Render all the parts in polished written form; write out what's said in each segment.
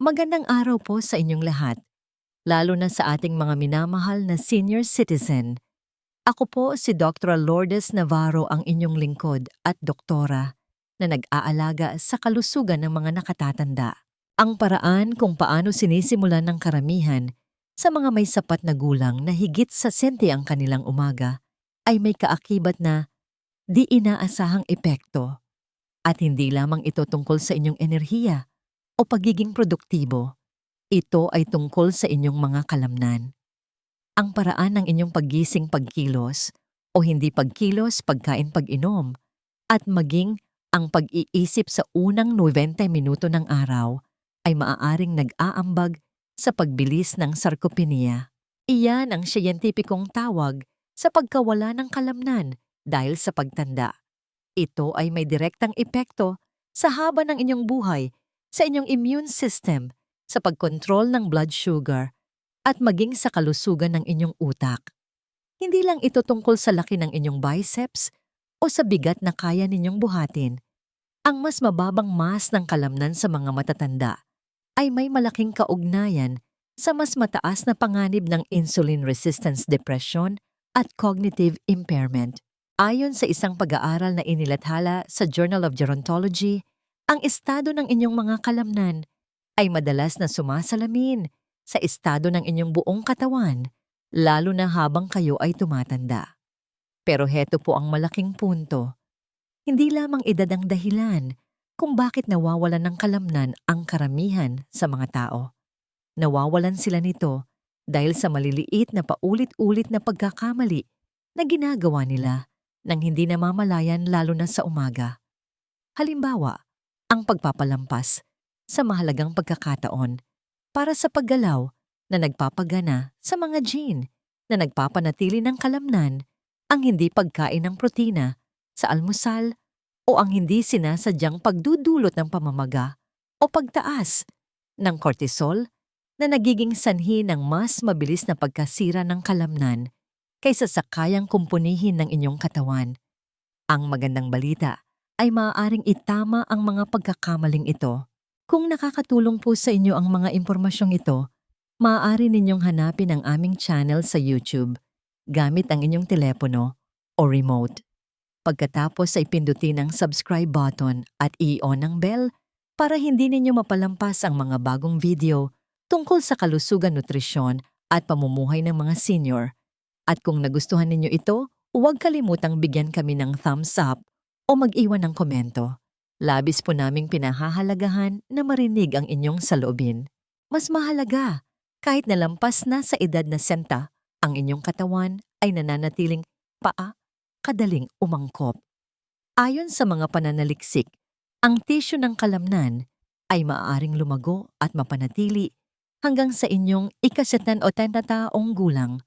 Magandang araw po sa inyong lahat, lalo na sa ating mga minamahal na senior citizen. Ako po si Dr. Lourdes Navarro, ang inyong lingkod at doktora na nag-aalaga sa kalusugan ng mga nakatatanda. Ang paraan kung paano sinisimulan ng karamihan sa mga may sapat na gulang na higit sa senti ang kanilang umaga ay may kaakibat na di inaasahang epekto. At hindi lamang ito tungkol sa inyong enerhiya o pagiging produktibo. Ito ay tungkol sa inyong mga kalamnan. Ang paraan ng inyong paggising pagkilos o hindi pagkilos pagkain pag-inom at maging ang pag-iisip sa unang 90 minuto ng araw ay maaaring nag-aambag sa pagbilis ng sarkopenia. Iyan ang siyentipikong tawag sa pagkawala ng kalamnan dahil sa pagtanda. Ito ay may direktang epekto sa haba ng inyong buhay, sa inyong immune system, sa pagkontrol ng blood sugar, at maging sa kalusugan ng inyong utak. Hindi lang ito tungkol sa laki ng inyong biceps o sa bigat na kaya ninyong buhatin. Ang mas mababang mass ng kalamnan sa mga matatanda ay may malaking kaugnayan sa mas mataas na panganib ng insulin resistance depression at cognitive impairment. Ayon sa isang pag-aaral na inilathala sa Journal of Gerontology, ang estado ng inyong mga kalamnan ay madalas na sumasalamin sa estado ng inyong buong katawan, lalo na habang kayo ay tumatanda. Pero heto po ang malaking punto. Hindi lamang edad ang dahilan kung bakit nawawalan ng kalamnan ang karamihan sa mga tao. Nawawalan sila nito dahil sa maliliit na paulit-ulit na pagkakamali na ginagawa nila nang hindi namamalayan, lalo na sa umaga. Halimbawa, ang pagpapalampas sa mahalagang pagkakataon para sa paggalaw na nagpapagana sa mga gene na nagpapanatili ng kalamnan, ang hindi pagkain ng protina sa almusal o ang hindi sinasadyang pagdudulot ng pamamaga o pagtaas ng cortisol na nagiging sanhi ng mas mabilis na pagkasira ng kalamnan kaysa sa kayang kumpunihin ng inyong katawan. Ang magandang balita ay maaaring itama ang mga pagkakamaling ito. Kung nakakatulong po sa inyo ang mga impormasyong ito, maaari ninyong hanapin ang aming channel sa YouTube gamit ang inyong telepono o remote. Pagkatapos ay pindutin ang subscribe button at i-on ang bell para hindi ninyo mapalampas ang mga bagong video tungkol sa kalusugan, nutrisyon at pamumuhay ng mga senior. At kung nagustuhan ninyo ito, huwag kalimutang bigyan kami ng thumbs up o mag-iwan ng komento. Labis po naming pinahahalagahan na marinig ang inyong saloobin. Mas mahalaga, kahit nalampas na sa edad na senta, ang inyong katawan ay nananatiling kadaling umangkop. Ayon sa mga pananaliksik, ang tissue ng kalamnan ay maaaring lumago at mapanatili hanggang sa inyong ika-70 o 80 taong gulang.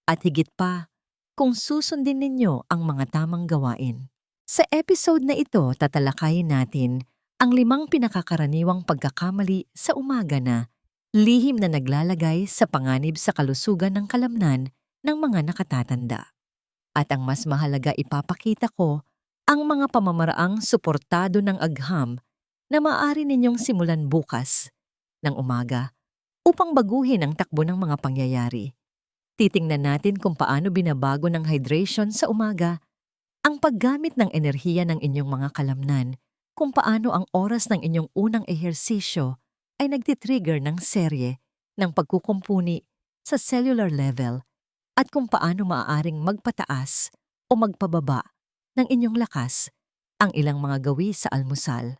At higit pa, kung susundin ninyo ang mga tamang gawain. Sa episode na ito, tatalakayin natin ang 5 pinakakaraniwang pagkakamali sa umaga na lihim na naglalagay sa panganib sa kalusugan ng kalamnan ng mga nakatatanda. At ang mas mahalaga, ipapakita ko ang mga pamamaraang suportado ng agham na maaari ninyong simulan bukas ng umaga upang baguhin ang takbo ng mga pangyayari. Titingnan natin kung paano binabago ng hydration sa umaga ang paggamit ng enerhiya ng inyong mga kalamnan, kung paano ang oras ng inyong unang ehersisyo ay nagtitrigger ng serye ng pagkukumpuni sa cellular level at kung paano maaaring magpataas o magpababa ng inyong lakas ang ilang mga gawi sa almusal.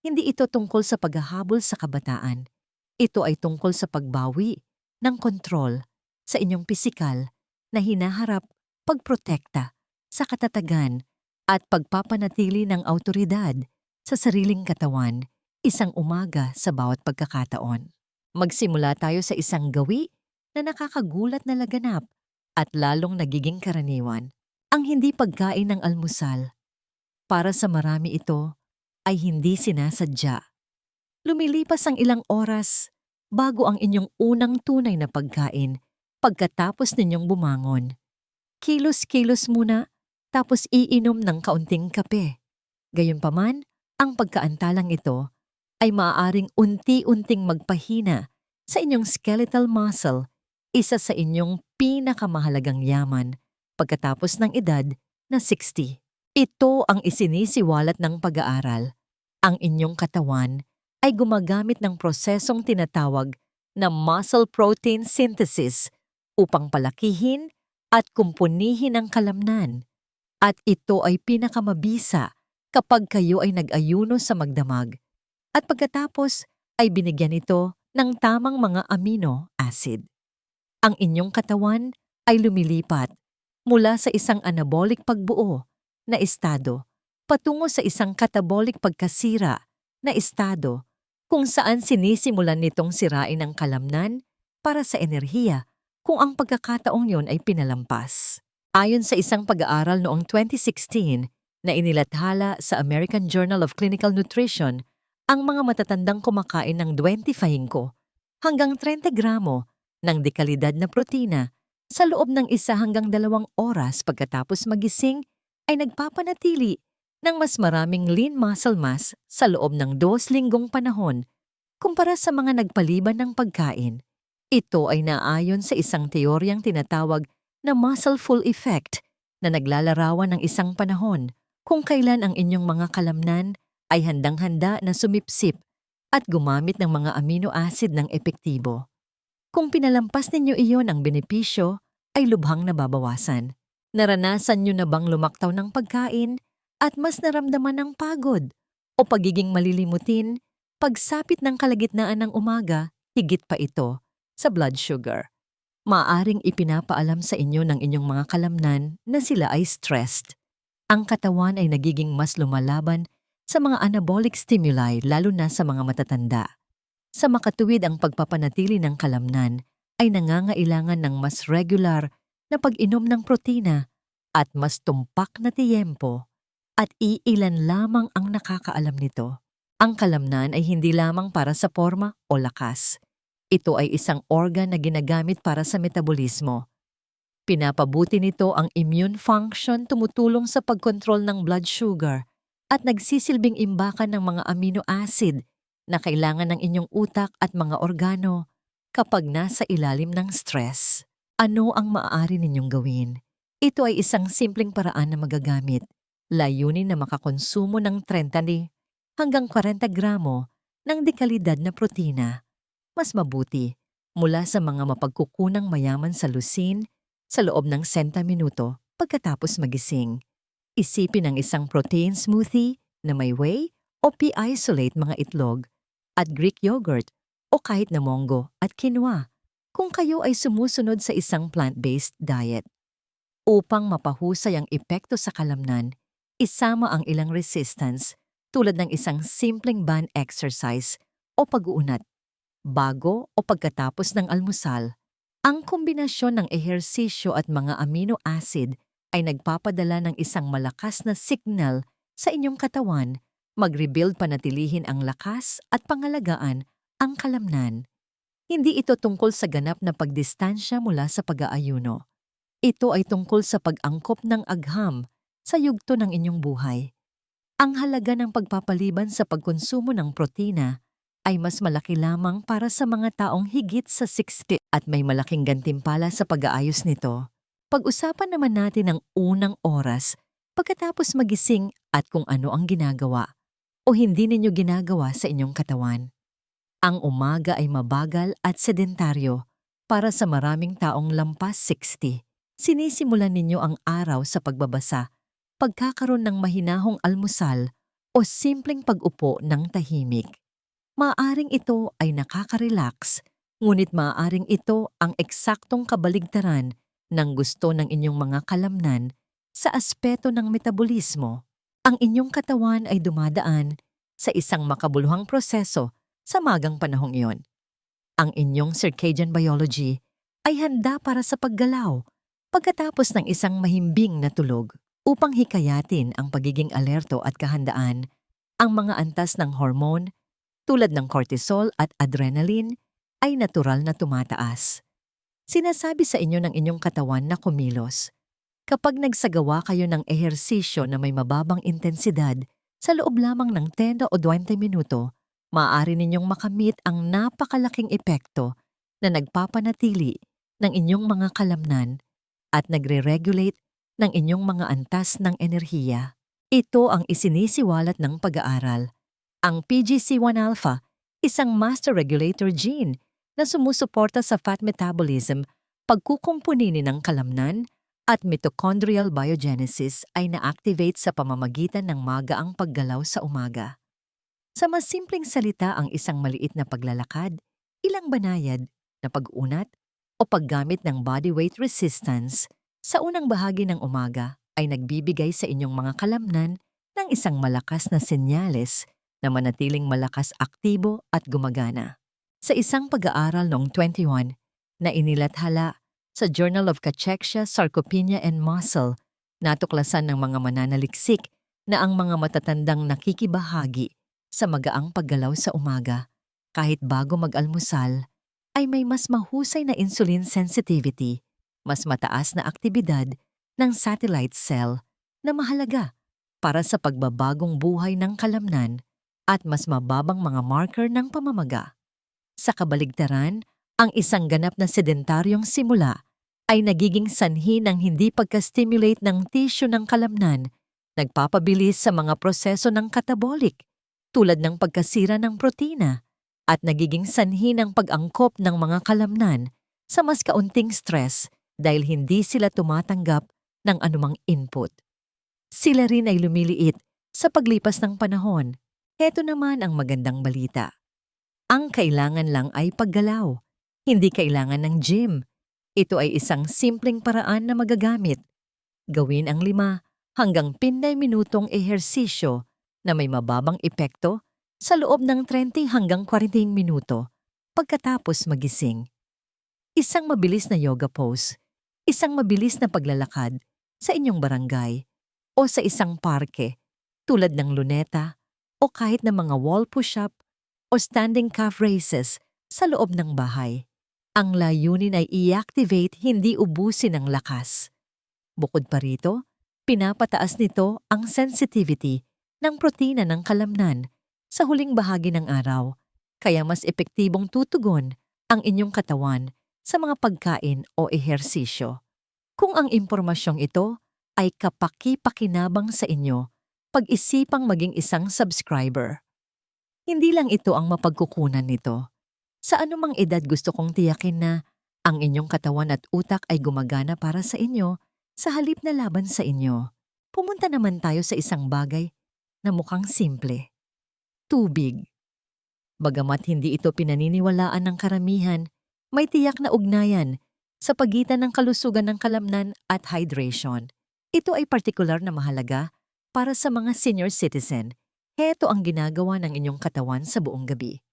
Hindi ito tungkol sa paghahabol sa kabataan. Ito ay tungkol sa pagbawi ng kontrol sa inyong pisikal na hinaharap, pagprotekta sa katatagan at pagpapanatili ng awtoridad sa sariling katawan isang umaga sa bawat pagkakataon. Magsimula tayo sa isang gawi na nakakagulat na laganap at lalong nagiging karaniwan, ang hindi pagkain ng almusal. Para sa marami ito ay hindi sinasadya. Lumilipas ang ilang oras bago ang inyong unang tunay na pagkain. Pagkatapos ninyong bumangon, kilos-kilos muna tapos iinom ng kaunting kape. Gayunpaman, ang pagkaantalang ito ay maaaring unti-unting magpahina sa inyong skeletal muscle, isa sa inyong pinakamahalagang yaman pagkatapos ng edad na 60. Ito ang isinisiwalat ng pag-aaral. Ang inyong katawan ay gumagamit ng prosesong tinatawag na muscle protein synthesis upang palakihin at kumpunihin ang kalamnan. At ito ay pinakamabisa kapag kayo ay nag-ayuno sa magdamag at pagkatapos ay binigyan ito ng tamang mga amino acid. Ang inyong katawan ay lumilipat mula sa isang anabolic pagbuo na estado patungo sa isang catabolic pagkasira na estado kung saan sinisimulan nitong sirain ang kalamnan para sa enerhiya kung ang pagkakataong yon ay pinalampas. Ayon sa isang pag-aaral noong 2016 na inilathala sa American Journal of Clinical Nutrition, ang mga matatandang kumakain ng 25 hanggang 30 gramo ng dekalidad na protina sa loob ng 1 hanggang 2 oras pagkatapos magising ay nagpapanatili ng mas maraming lean muscle mass sa loob ng 2 linggong panahon kumpara sa mga nagpaliban ng pagkain. Ito ay naayon sa isang teoryang tinatawag na muscle-full effect na naglalarawan ng isang panahon kung kailan ang inyong mga kalamnan ay handang-handa na sumipsip at gumamit ng mga amino acid ng epektibo. Kung pinalampas ninyo iyon ang benepisyo, ay lubhang nababawasan. Naranasan nyo na bang lumaktaw ng pagkain at mas naramdaman ng pagod o pagiging malilimutin pagsapit ng kalagitnaan ng umaga, higit pa ito sa blood sugar? Maaring ipinapaalam sa inyo ng inyong mga kalamnan na sila ay stressed. Ang katawan ay nagiging mas lumalaban sa mga anabolic stimuli lalo na sa mga matatanda. Sa makatuwid ang pagpapanatili ng kalamnan ay nangangailangan ng mas regular na pag-inom ng protina at mas tumpak na tiyempo at iilan lamang ang nakakaalam nito. Ang kalamnan ay hindi lamang para sa forma o lakas. Ito ay isang organ na ginagamit para sa metabolismo. Pinapabuti nito ang immune function, tumutulong sa pagkontrol ng blood sugar at nagsisilbing imbakan ng mga amino acid na kailangan ng inyong utak at mga organo kapag nasa ilalim ng stress. Ano ang maaari ninyong gawin? Ito ay isang simpleng paraan na magagamit. Layunin na makakonsumo ng 30 hanggang 40 gramo ng dekalidad na protina. Mas mabuti mula sa mga mapagkukunang mayaman sa lusin sa loob ng 60 minuto pagkatapos magising. Isipin ang isang protein smoothie na may whey o pea isolate, mga itlog, at Greek yogurt o kahit na monggo at quinoa kung kayo ay sumusunod sa isang plant-based diet. Upang mapahusay ang epekto sa kalamnan, isama ang ilang resistance tulad ng isang simpleng band exercise o pag-uunat bago o pagkatapos ng almusal. Ang kombinasyon ng ehersisyo at mga amino acid ay nagpapadala ng isang malakas na signal sa inyong katawan, mag-rebuild, panatilihin ang lakas at pangalagaan ang kalamnan. Hindi ito tungkol sa ganap na pagdistansya mula sa pag-aayuno. Ito ay tungkol sa pag-angkop ng agham sa yugto ng inyong buhay. Ang halaga ng pagpapaliban sa pagkonsumo ng protina ay mas malaki lamang para sa mga taong higit sa 60 at may malaking gantimpala sa pag-aayos nito. Pag-usapan naman natin ang unang oras pagkatapos magising at kung ano ang ginagawa o hindi ninyo ginagawa sa inyong katawan. Ang umaga ay mabagal at sedentaryo para sa maraming taong lampas 60. Sinisimulan ninyo ang araw sa pagbabasa, pagkakaroon ng mahinahong almusal o simpleng pag-upo ng tahimik. Maaring ito ay nakaka-relax, ngunit maaring ito ang eksaktong kabaligtaran ng gusto ng inyong mga kalamnan sa aspeto ng metabolismo. Ang inyong katawan ay dumadaan sa isang makabuluhang proseso sa magang panahong iyon. Ang inyong circadian biology ay handa para sa paggalaw pagkatapos ng isang mahimbing na tulog. Upang hikayatin ang pagiging alerto at kahandaan, ang mga antas ng hormone tulad ng cortisol at adrenaline ay natural na tumataas. Sinasabi sa inyo ng inyong katawan na kumilos. Kapag nagsagawa kayo ng ehersisyo na may mababang intensidad sa loob lamang ng 10 o 20 minuto, maaari ninyong makamit ang napakalaking epekto na nagpapanatili ng inyong mga kalamnan at nagre-regulate ng inyong mga antas ng enerhiya. Ito ang isinisiwalat ng pag-aaral. Ang PGC1-alpha, isang master regulator gene na sumusuporta sa fat metabolism, pagkukumpuni ng kalamnan at mitochondrial biogenesis ay na-activate sa pamamagitan ng magaang paggalaw sa umaga. Sa mas simpleng salita, ang isang maliit na paglalakad, ilang banayad na pag-unat o paggamit ng body weight resistance sa unang bahagi ng umaga ay nagbibigay sa inyong mga kalamnan ng isang malakas na senyales na manatiling malakas, aktibo at gumagana. Sa isang pag-aaral noong 21 na inilathala sa Journal of Cachexia, Sarcopenia and Muscle, natuklasan ng mga mananaliksik na ang mga matatandang nakikibahagi sa magaang paggalaw sa umaga, kahit bago mag-almusal, ay may mas mahusay na insulin sensitivity, mas mataas na aktibidad ng satellite cell na mahalaga para sa pagbabagong buhay ng kalamnan at mas mababang mga marker ng pamamaga. Sa kabaligtaran, ang isang ganap na sedentaryong simula ay nagiging sanhi ng hindi pagka-stimulate ng tissue ng kalamnan, nagpapabilis sa mga proseso ng catabolic tulad ng pagkasira ng protina at nagiging sanhi ng pag-angkop ng mga kalamnan sa mas kaunting stress dahil hindi sila tumatanggap ng anumang input. Sila rin ay lumiliit sa paglipas ng panahon. Heto naman ang magandang balita. Ang kailangan lang ay paggalaw. Hindi kailangan ng gym. Ito ay isang simpleng paraan na magagamit. Gawin ang 5 hanggang 15 minutong ehersisyo na may mababang epekto sa loob ng 30 hanggang 40 minuto pagkatapos magising. Isang mabilis na yoga pose, isang mabilis na paglalakad sa inyong barangay o sa isang parke tulad ng luneta o kahit na mga wall push-up o standing calf raises sa loob ng bahay. Ang layunin ay i-activate, hindi ubusin ang lakas. Bukod pa rito, pinapataas nito ang sensitivity ng protina ng kalamnan sa huling bahagi ng araw, kaya mas epektibong tutugon ang inyong katawan sa mga pagkain o ehersisyo. Kung ang impormasyong ito ay kapaki-pakinabang sa inyo, pag-isipang maging isang subscriber. Hindi lang ito ang mapagkukunan nito. Sa anumang edad gusto kong tiyakin na ang inyong katawan at utak ay gumagana para sa inyo sa halip na laban sa inyo. Pumunta naman tayo sa isang bagay na mukhang simple. Tubig. Bagamat hindi ito pinaniniwalaan ng karamihan, may tiyak na ugnayan sa pagitan ng kalusugan ng kalamnan at hydration. Ito ay partikular na mahalaga para sa mga senior citizen. Heto ang ginagawa ng inyong katawan sa buong gabi.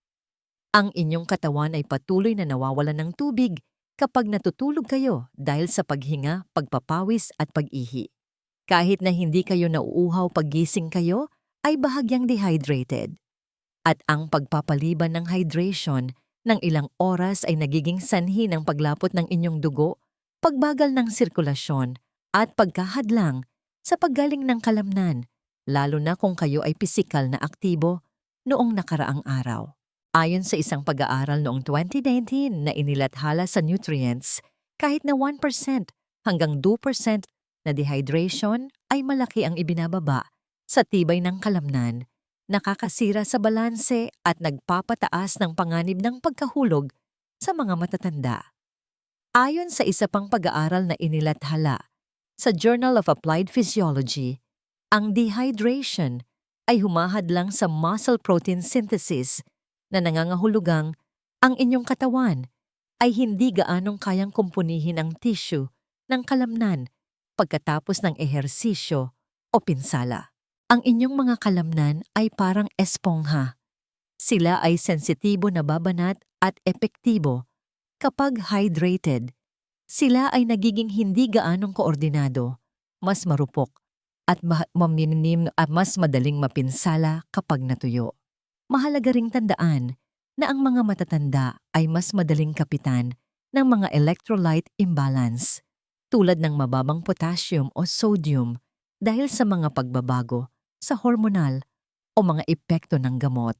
Ang inyong katawan ay patuloy na nawawalan ng tubig kapag natutulog kayo dahil sa paghinga, pagpapawis at pag-ihi. Kahit na hindi kayo nauuhaw paggising kayo, ay bahagyang dehydrated. At ang pagpapaliban ng hydration ng ilang oras ay nagiging sanhi ng paglapot ng inyong dugo, pagbagal ng sirkulasyon, at pagkahadlang sa paggaling ng kalamnan, lalo na kung kayo ay pisikal na aktibo noong nakaraang araw. Ayon sa isang pag-aaral noong 2019 na inilathala sa Nutrients, kahit na 1% hanggang 2% na dehydration ay malaki ang ibinababa sa tibay ng kalamnan, nakakasira sa balanse at nagpapataas ng panganib ng pagkahulog sa mga matatanda. Ayon sa isa pang pag-aaral na inilathala sa Journal of Applied Physiology, ang dehydration ay humahadlang sa muscle protein synthesis na nangangahulugang ang inyong katawan ay hindi gaanong kayang kumpunihin ang tissue ng kalamnan pagkatapos ng ehersisyo o pinsala. Ang inyong mga kalamnan ay parang espongha. Sila ay sensitibo na babanat at epektibo. Kapag hydrated, sila ay nagiging hindi gaanong koordinado, mas marupok, at mas madaling mapinsala kapag natuyo. Mahalaga ring tandaan na ang mga matatanda ay mas madaling kapitan ng mga electrolyte imbalance, tulad ng mababang potassium o sodium dahil sa mga pagbabago sa hormonal o mga epekto ng gamot.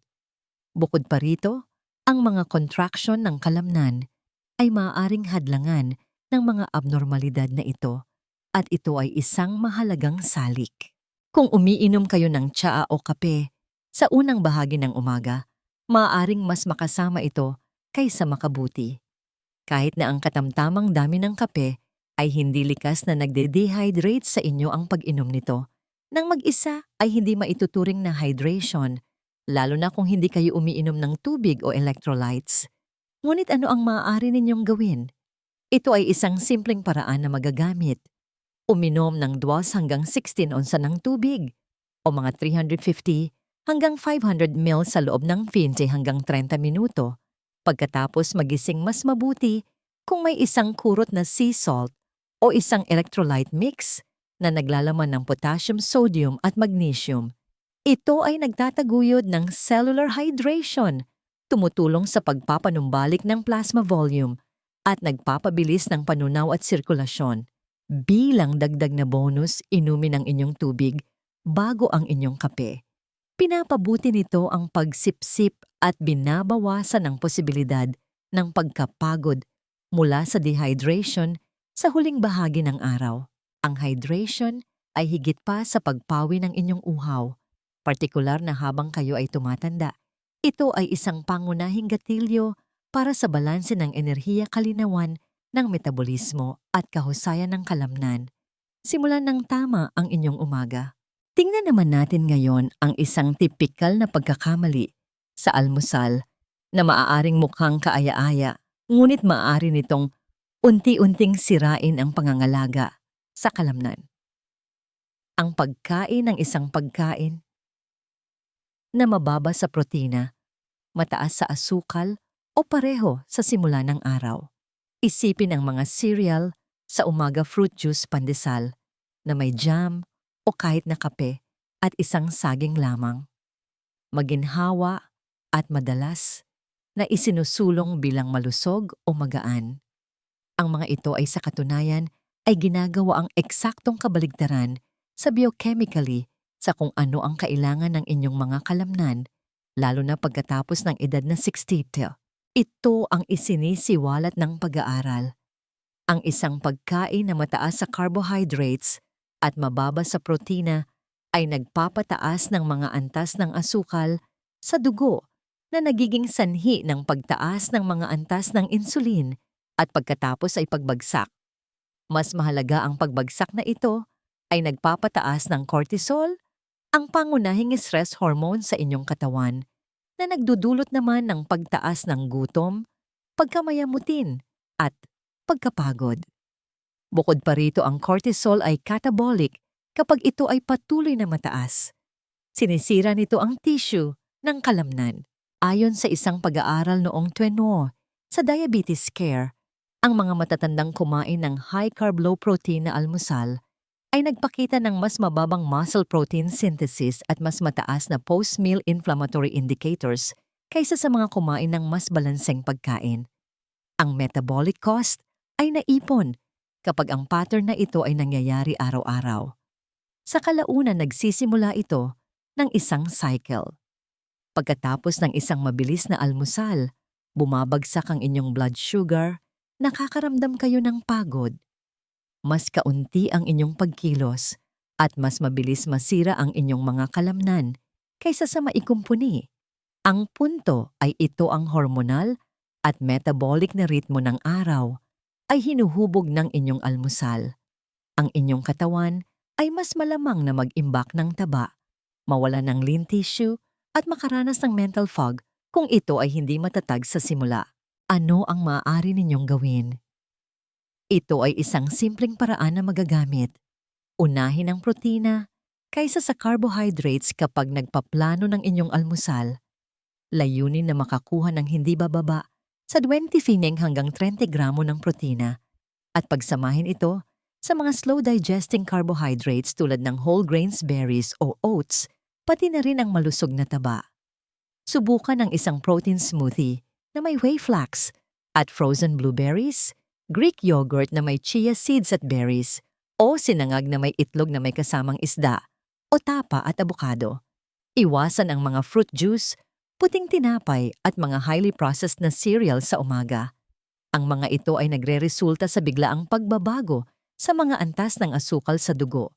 Bukod pa rito, ang mga contraction ng kalamnan ay maaaring hadlangan ng mga abnormalidad na ito at ito ay isang mahalagang salik. Kung umiinom kayo ng tsaa o kape sa unang bahagi ng umaga, maaaring mas makasama ito kaysa makabuti. Kahit na ang katamtamang dami ng kape ay hindi likas na nagde-dehydrate sa inyo ang pag-inom nito, nang mag-isa ay hindi maituturing na hydration, lalo na kung hindi kayo umiinom ng tubig o electrolytes. Ngunit ano ang maaari ninyong gawin? Ito ay isang simpleng paraan na magagamit. Uminom ng 12 hanggang 16 onsa ng tubig o mga 350 hanggang 500 ml sa loob ng 20 hanggang 30 minuto. Pagkatapos magising mas mabuti kung may isang kurot na sea salt o isang electrolyte mix na naglalaman ng potassium, sodium at magnesium. Ito ay nagtataguyod ng cellular hydration, tumutulong sa pagpapanumbalik ng plasma volume at nagpapabilis ng panunaw at sirkulasyon. Bilang dagdag na bonus, inumin ang inyong tubig bago ang inyong kape. Pinapabuti nito ang pagsipsip at binabawasan ang posibilidad ng pagkapagod mula sa dehydration sa huling bahagi ng araw. Ang hydration ay higit pa sa pagpawi ng inyong uhaw, partikular na habang kayo ay tumatanda. Ito ay isang pangunahing gatilyo para sa balanse ng enerhiya, kalinawan ng metabolismo at kahusayan ng kalamnan. Simulan ng tama ang inyong umaga. Tingnan naman natin ngayon ang isang tipikal na pagkakamali sa almusal na maaaring mukhang kaaya-aya, ngunit maaari nitong unti-unting sirain ang pangangalaga sa kalamnan. Ang pagkain ng isang pagkain na mababa sa protina, mataas sa asukal o pareho sa simula ng araw. Isipin ang mga cereal sa umaga, fruit juice, pandesal na may jam o kahit na kape at isang saging lamang. Maginhawa at madalas na isinusulong bilang malusog o magaan. Ang mga ito ay sa katunayan ay ginagawa ang eksaktong kabaligtaran sa biochemically sa kung ano ang kailangan ng inyong mga kalamnan, lalo na pagkatapos ng edad na 60. Ito ang isinisiwalat ng pag-aaral. Ang isang pagkain na mataas sa carbohydrates at mababa sa protina ay nagpapataas ng mga antas ng asukal sa dugo na nagiging sanhi ng pagtaas ng mga antas ng insulin at pagkatapos ay pagbagsak. Mas mahalaga ang pagbagsak na ito ay nagpapataas ng cortisol, ang pangunahing stress hormone sa inyong katawan, na nagdudulot naman ng pagtaas ng gutom, pagkamayamutin, at pagkapagod. Bukod pa rito, ang cortisol ay catabolic kapag ito ay patuloy na mataas. Sinisira nito ang tissue ng kalamnan. Ayon sa isang pag-aaral noong 20 sa Diabetes Care, ang mga matatandang kumain ng high-carb, low-protein na almusal ay nagpakita ng mas mababang muscle protein synthesis at mas mataas na post-meal inflammatory indicators kaysa sa mga kumain ng mas balanseng pagkain. Ang metabolic cost ay naipon kapag ang pattern na ito ay nangyayari araw-araw. Sa kalaunan, nagsisimula ito ng isang cycle. Pagkatapos ng isang mabilis na almusal, bumabagsak ang inyong blood sugar, nakakaramdam kayo ng pagod. Mas kaunti ang inyong pagkilos at mas mabilis masira ang inyong mga kalamnan kaysa sa maikumpuni. Ang punto ay ito ang hormonal at metabolic na ritmo ng araw ay hinuhubog ng inyong almusal. Ang inyong katawan ay mas malamang na mag-imbak ng taba, mawala ng lean tissue at makaranas ng mental fog kung ito ay hindi matatag sa simula. Ano ang maaari ninyong gawin? Ito ay isang simpleng paraan na magagamit. Unahin ang protina kaysa sa carbohydrates kapag nagpaplano ng inyong almusal. Layunin na makakuha ng hindi bababa sa 20 fining hanggang 30 gramo ng protina at pagsamahin ito sa mga slow-digesting carbohydrates tulad ng whole grains, berries o oats, pati na rin ang malusog na taba. Subukan ang isang protein smoothie na may whey flax at frozen blueberries, Greek yogurt na may chia seeds at berries, o sinangag na may itlog na may kasamang isda, o tapa at abukado. Iwasan ang mga fruit juice puting tinapay at mga highly processed na cereal sa umaga. Ang mga ito ay nagreresulta sa biglaang pagbabago sa mga antas ng asukal sa dugo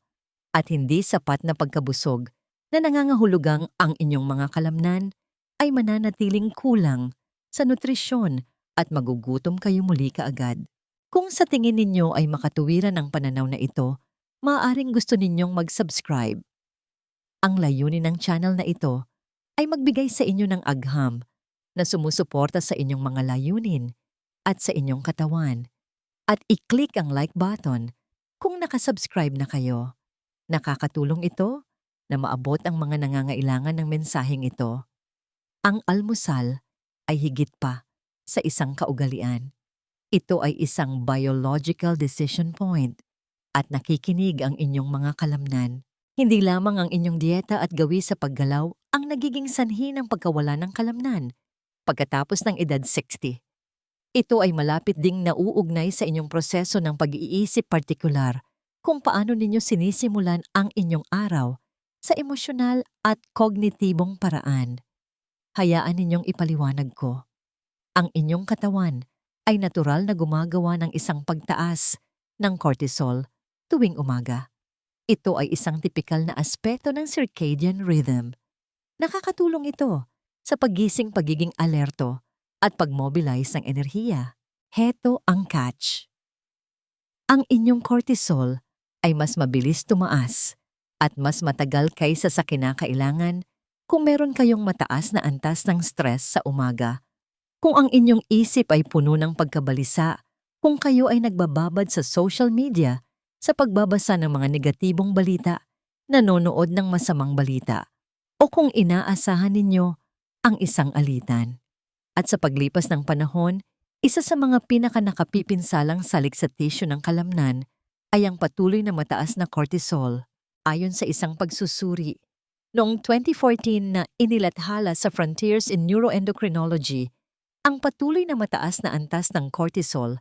at hindi sapat na pagkabusog na nangangahulugang ang inyong mga kalamnan ay mananatiling kulang sa nutrisyon at magugutom kayo muli kaagad. Kung sa tingin ninyo ay makatuwiran ang pananaw na ito, maaaring gusto ninyong mag-subscribe. Ang layunin ng channel na ito ay magbigay sa inyo ng agham na sumusuporta sa inyong mga layunin at sa inyong katawan. At i-click ang like button kung nakasubscribe na kayo. Nakakatulong ito na maabot ang mga nangangailangan ng mensaheng ito. Ang almusal ay higit pa sa isang kaugalian. Ito ay isang biological decision point at nakikinig ang inyong mga kalamnan. Hindi lamang ang inyong dieta at gawi sa paggalaw ang nagiging sanhi ng pagkawala ng kalamnan pagkatapos ng edad 60. Ito ay malapit ding nauugnay sa inyong proseso ng pag-iisip partikular kung paano ninyo sinisimulan ang inyong araw sa emosyonal at kognitibong paraan. Hayaan ninyong ipaliwanag ko. Ang inyong katawan ay natural na gumagawa ng isang pagtaas ng cortisol tuwing umaga. Ito ay isang tipikal na aspeto ng circadian rhythm. Nakakatulong ito sa paggising pagiging alerto at pag-mobilize ng enerhiya. Heto ang catch. Ang inyong cortisol ay mas mabilis tumaas at mas matagal kaysa sa kinakailangan kung meron kayong mataas na antas ng stress sa umaga. Kung ang inyong isip ay puno ng pagkabalisa, kung kayo ay nagbababad sa social media, sa pagbabasa ng mga negatibong balita, nanonood ng masamang balita, o kung inaasahan ninyo ang isang alitan. At sa paglipas ng panahon, isa sa mga pinakanakapipinsalang salik sa tissue ng kalamnan ay ang patuloy na mataas na cortisol. Ayon sa isang pagsusuri, noong 2014 na inilathala sa Frontiers in Neuroendocrinology, ang patuloy na mataas na antas ng cortisol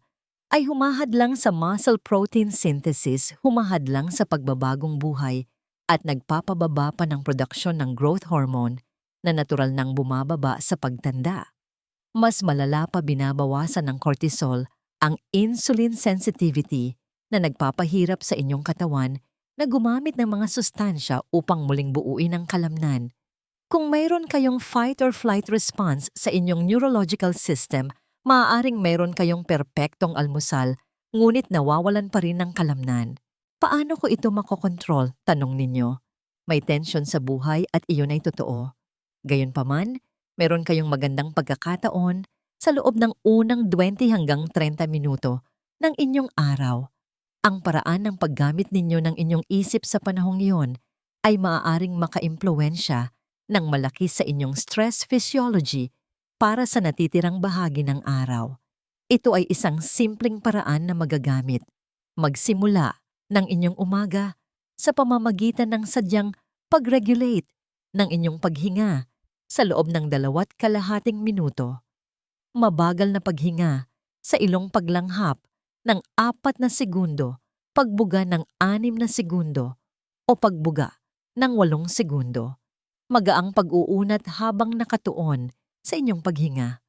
ay humahadlang sa muscle protein synthesis, humahadlang sa pagbabagong buhay at nagpapababa pa ng produksyon ng growth hormone na natural nang bumababa sa pagtanda. Mas malala pa binabawasan ng cortisol ang insulin sensitivity na nagpapahirap sa inyong katawan na gumamit ng mga sustansya upang muling buuin ang kalamnan. Kung mayroon kayong fight or flight response sa inyong neurological system, maaaring mayroon kayong perpektong almusal, ngunit nawawalan pa rin ng kalamnan. Paano ko ito makokontrol? Tanong ninyo. May tensyon sa buhay at iyon ay totoo. Gayunpaman, meron kayong magandang pagkakataon sa loob ng unang 20 hanggang 30 minuto ng inyong araw. Ang paraan ng paggamit ninyo ng inyong isip sa panahong iyon ay maaaring makaimpluwensya ng malaki sa inyong stress physiology para sa natitirang bahagi ng araw. Ito ay isang simpleng paraan na magagamit. Magsimula ng inyong umaga sa pamamagitan ng sadyang pag-regulate ng inyong paghinga sa loob ng 2.5 minuto. Mabagal na paghinga sa ilong paglanghap ng 4 na segundo, pagbuga ng 6 na segundo, o pagbuga ng 8 segundo. Magaang pag-uunat habang nakatuon sa inyong paghinga.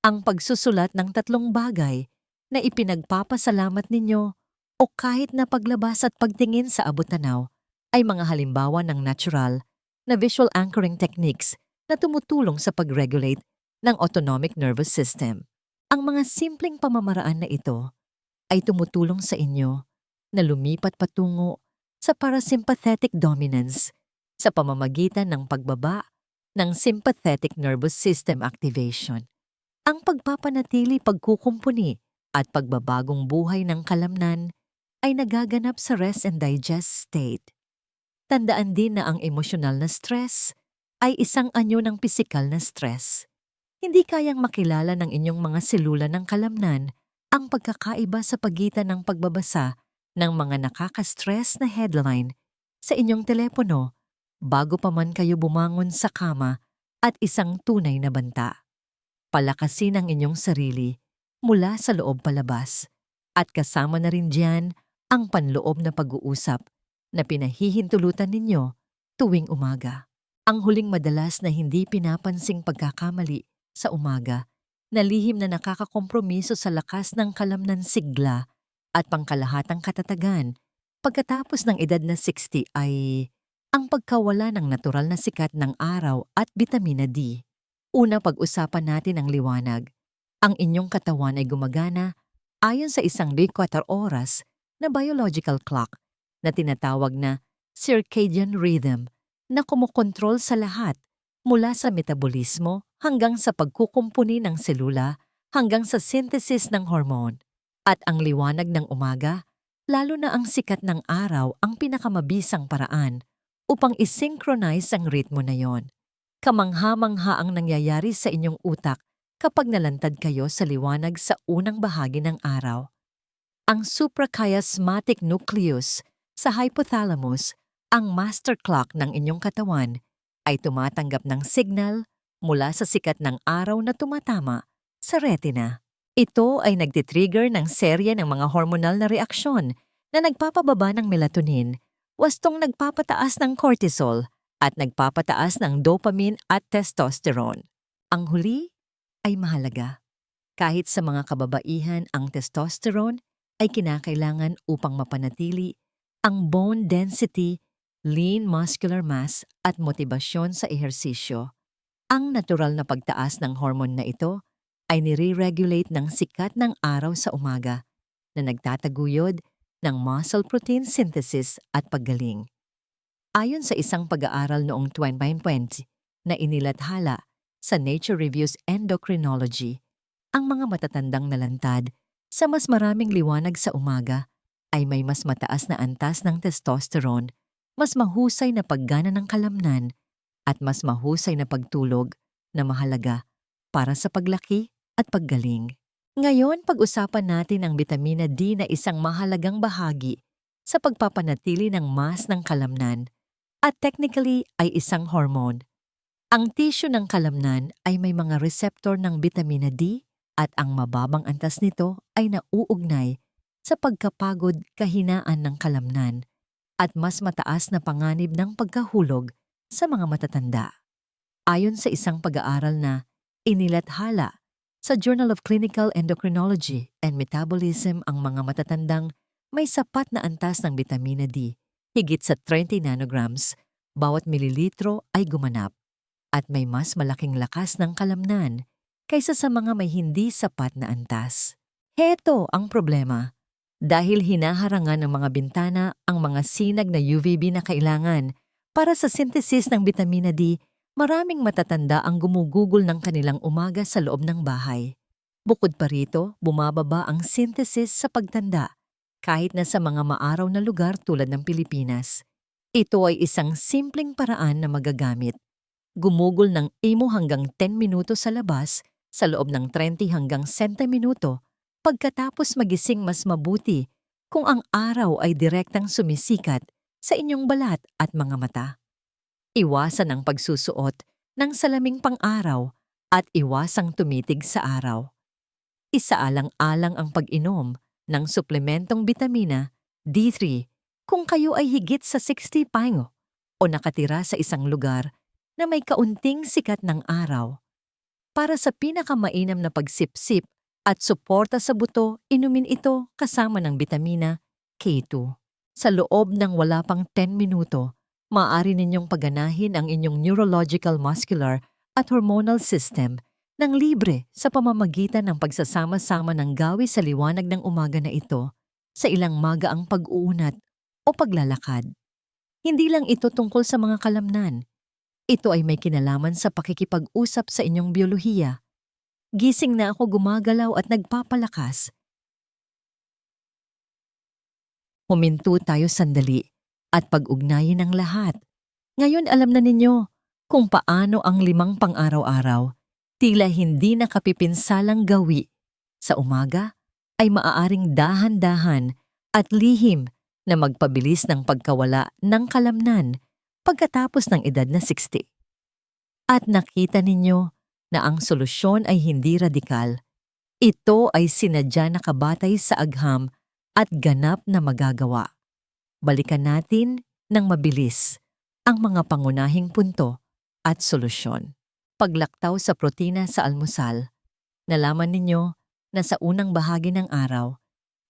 Ang pagsusulat ng 3 bagay na ipinagpapasalamat ninyo o kahit na paglabas at pagtingin sa abot-tanaw ay mga halimbawa ng natural na visual anchoring techniques na tumutulong sa pag-regulate ng autonomic nervous system. Ang mga simpleng pamamaraan na ito ay tumutulong sa inyo na lumipat patungo sa parasympathetic dominance sa pamamagitan ng pagbaba ng sympathetic nervous system activation. Ang pagpapanatili, pagkukumpuni at pagbabagong buhay ng kalamnan ay nagaganap sa rest and digest state. Tandaan din na ang emosyonal na stress ay isang anyo ng pisikal na stress. Hindi kayang makilala ng inyong mga selula ng kalamnan ang pagkakaiba sa pagitan ng pagbabasa ng mga nakaka-stress na headline sa inyong telepono bago pa man kayo bumangon sa kama at isang tunay na banta. Palakasin ang inyong sarili mula sa loob palabas at kasama na rin diyan ang panloob na pag-uusap na pinahihintulutan ninyo tuwing umaga. Ang huling madalas na hindi pinapansing pagkakamali sa umaga na lihim na nakakakompromiso sa lakas ng kalamnan sigla at pangkalahatang katatagan pagkatapos ng edad na 60 ay ang pagkawala ng natural na sikat ng araw at bitamina D. Una, pag-usapan natin ang liwanag. Ang inyong katawan ay gumagana ayon sa isang 24 oras na biological clock na tinatawag na circadian rhythm na kumokontrol sa lahat mula sa metabolismo hanggang sa pagkukumpuni ng selula hanggang sa synthesis ng hormone. At ang liwanag ng umaga, lalo na ang sikat ng araw ang pinakamabisang paraan upang isynchronize ang ritmo na yon. Kamangha-mangha ang nangyayari sa inyong utak kapag nalantad kayo sa liwanag sa unang bahagi ng araw. Ang suprachiasmatic nucleus sa hypothalamus, ang master clock ng inyong katawan, ay tumatanggap ng signal mula sa sikat ng araw na tumatama sa retina. Ito ay nagtitrigger ng serye ng mga hormonal na reaksyon na nagpapababa ng melatonin, wastong nagpapataas ng cortisol at nagpapataas ng dopamine at testosterone. Ang huli ay mahalaga. Kahit sa mga kababaihan, ang testosterone ay kinakailangan upang mapanatili ang bone density, lean muscular mass at motibasyon sa ehersisyo. Ang natural na pagtaas ng hormone na ito ay nire-regulate ng sikat ng araw sa umaga na nagtataguyod ng muscle protein synthesis at paggaling. Ayon sa isang pag-aaral noong 2020 na inilathala sa Nature Reviews Endocrinology, ang mga matatandang nalantad sa mas maraming liwanag sa umaga ay may mas mataas na antas ng testosterone, mas mahusay na paggana ng kalamnan, at mas mahusay na pagtulog na mahalaga para sa paglaki at paggaling. Ngayon, pag-usapan natin ang bitamina D na isang mahalagang bahagi sa pagpapanatili ng mass ng kalamnan at technically ay isang hormone. Ang tissue ng kalamnan ay may mga receptor ng bitamina D at ang mababang antas nito ay nauugnay sa pagkapagod, kahinaan ng kalamnan at mas mataas na panganib ng pagkahulog sa mga matatanda. Ayon sa isang pag-aaral na inilathala sa Journal of Clinical Endocrinology and Metabolism, ang mga matatandang may sapat na antas ng bitamina D, higit sa 30 nanograms, bawat mililitro ay gumanap at may mas malaking lakas ng kalamnan kaysa sa mga may hindi sapat na antas. Heto ang problema. Dahil hinaharangan ng mga bintana ang mga sinag na UVB na kailangan para sa synthesis ng bitamina D, maraming matatanda ang gumugugol ng kanilang umaga sa loob ng bahay. Bukod pa rito, bumababa ang synthesis sa pagtanda kahit na sa mga maaraw na lugar tulad ng Pilipinas. Ito ay isang simpleng paraan na magagamit. Gumugol ng imo hanggang 10 minuto sa labas sa loob ng 30 hanggang 60 minuto pagkatapos magising, mas mabuti kung ang araw ay direktang sumisikat sa inyong balat at mga mata. Iwasan ang pagsusuot ng salaming pang-araw at iwasang tumitig sa araw. Isaalang-alang ang pag-inom ng suplementong bitamina D3 kung kayo ay higit sa 60 pango o nakatira sa isang lugar na may kaunting sikat ng araw. Para sa pinakamainam na pagsipsip at suporta sa buto, inumin ito kasama ng bitamina K2. Sa loob ng wala pang 10 minuto, maaari ninyong paganahin ang inyong neurological, muscular at hormonal system ng libre sa pamamagitan ng pagsasama-sama ng gawi sa liwanag ng umaga na ito sa ilang magaang pag-uunat o paglalakad. Hindi lang ito tungkol sa mga kalamnan. Ito ay may kinalaman sa pakikipag-usap sa inyong biyolohiya. Gising na ako, gumagalaw at nagpapalakas. Huminto tayo sandali at pag-ugnayin ang lahat. Ngayon alam na ninyo kung paano ang 5 pang-araw-araw tila hindi nakapipinsalang gawi sa umaga ay maaaring dahan-dahan at lihim na magpabilis ng pagkawala ng kalamnan pagkatapos ng edad na 60. At nakita ninyo na ang solusyon ay hindi radikal. Ito ay sinadya na kabatay sa agham at ganap na magagawa. Balikan natin ng mabilis ang mga pangunahing punto at solusyon. Paglaktaw sa protina sa almusal, nalaman ninyo na sa unang bahagi ng araw,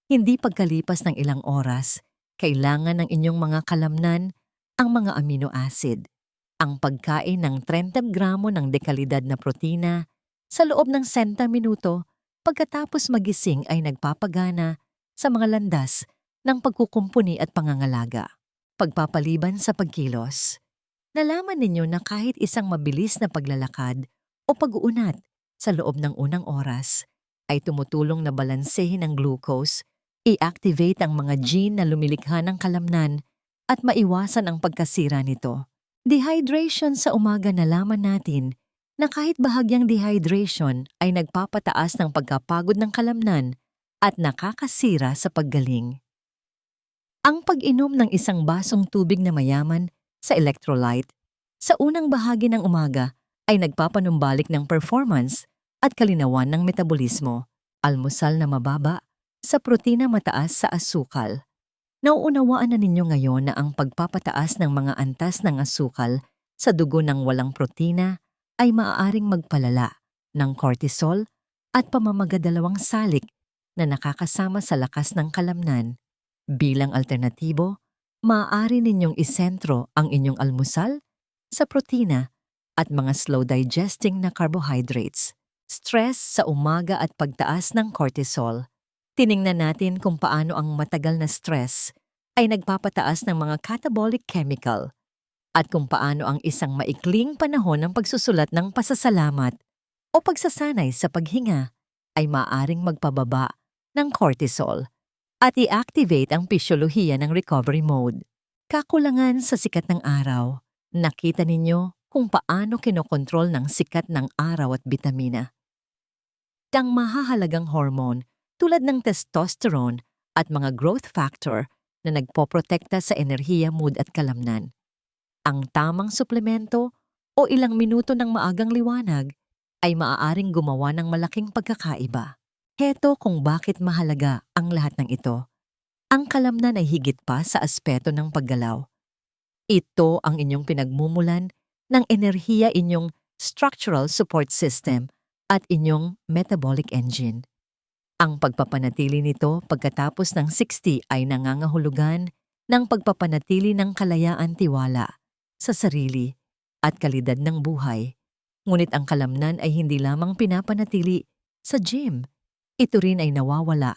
hindi pagkalipas ng ilang oras, kailangan ng inyong mga kalamnan ang mga amino acid. Ang pagkain ng 30 gramo ng dekalidad na protina sa loob ng 60 minuto pagkatapos magising ay nagpapagana sa mga landas ng pagkukumpuni at pangangalaga. Pagpapaliban sa pagkilos, nalaman ninyo na kahit isang mabilis na paglalakad o pag-uunat sa loob ng unang oras ay tumutulong na balansehin ang glucose, i-activate ang mga gene na lumilikha ng kalamnan at maiwasan ang pagkasira nito. Dehydration sa umaga, nalaman natin na kahit bahagyang dehydration ay nagpapataas ng pagkapagod ng kalamnan at nakakasira sa paggaling. Ang pag-inom ng isang basong tubig na mayaman sa electrolyte sa unang bahagi ng umaga ay nagpapanumbalik ng performance at kalinawan ng metabolismo. Almusal na mababa sa protina, mataas sa asukal. Nauunawaan na ninyo ngayon na ang pagpapataas ng mga antas ng asukal sa dugo ng walang protina ay maaaring magpalala ng cortisol at pamamagadalawang salik na nakakasama sa lakas ng kalamnan. Bilang alternatibo, maaari ninyong isentro ang inyong almusal sa protina at mga slow-digesting na carbohydrates. Stress sa umaga at pagtaas ng cortisol. Tiningnan natin kung paano ang matagal na stress ay nagpapataas ng mga catabolic chemical at kung paano ang isang maikling panahon ng pagsusulat ng pasasalamat o pagsasanay sa paghinga ay maaaring magpababa ng cortisol at i-activate ang pisyolohiya ng recovery mode. Kakulangan sa sikat ng araw. Nakita ninyo kung paano kinokontrol ng sikat ng araw at bitamina. Ang mahahalagang hormone tulad ng testosterone at mga growth factor na nagpoprotekta sa enerhiya, mood at kalamnan. Ang tamang suplemento o ilang minuto ng maagang liwanag ay maaaring gumawa ng malaking pagkakaiba. Heto kung bakit mahalaga ang lahat ng ito. Ang kalamnan ay higit pa sa aspeto ng paggalaw. Ito ang inyong pinagmumulan ng enerhiya, inyong structural support system at inyong metabolic engine. Ang pagpapanatili nito pagkatapos ng 60 ay nangangahulugan ng pagpapanatili ng kalayaan, tiwala sa sarili at kalidad ng buhay. Ngunit ang kalamnan ay hindi lamang pinapanatili sa gym. Ito rin ay nawawala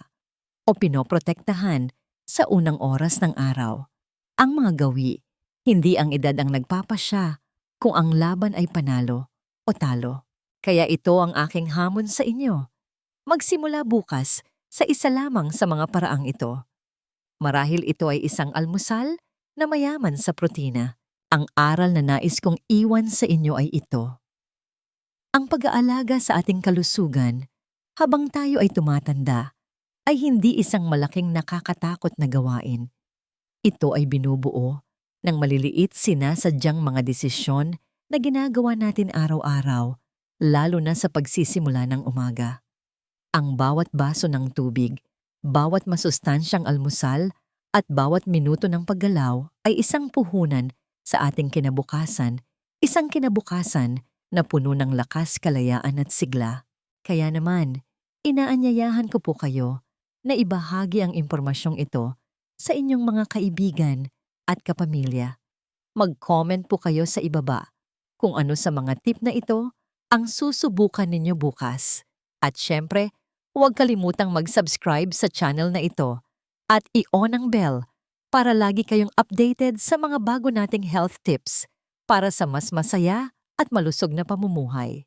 o pinoprotektahan sa unang oras ng araw. Ang mga gawi, hindi ang edad ang nagpapasya kung ang laban ay panalo o talo. Kaya ito ang aking hamon sa inyo. Magsimula bukas sa isa lamang sa mga paraang ito. Marahil ito ay isang almusal na mayaman sa protina. Ang aral na nais kong iwan sa inyo ay ito. Ang pag-aalaga sa ating kalusugan habang tayo ay tumatanda ay hindi isang malaking nakakatakot na gawain. Ito ay binubuo ng maliliit sinasadyang mga desisyon na ginagawa natin araw-araw, lalo na sa pagsisimula ng umaga. Ang bawat baso ng tubig, bawat masustansyang almusal, at bawat minuto ng paggalaw ay isang puhunan sa ating kinabukasan, isang kinabukasan na puno ng lakas, kalayaan at sigla. Kaya naman, inaanyayahan ko po kayo na ibahagi ang impormasyong ito sa inyong mga kaibigan at kapamilya. Mag-comment po kayo sa ibaba kung ano sa mga tip na ito ang susubukan ninyo bukas. At syempre, huwag kalimutang mag-subscribe sa channel na ito at i-on ang bell para lagi kayong updated sa mga bago nating health tips para sa mas masaya at malusog na pamumuhay.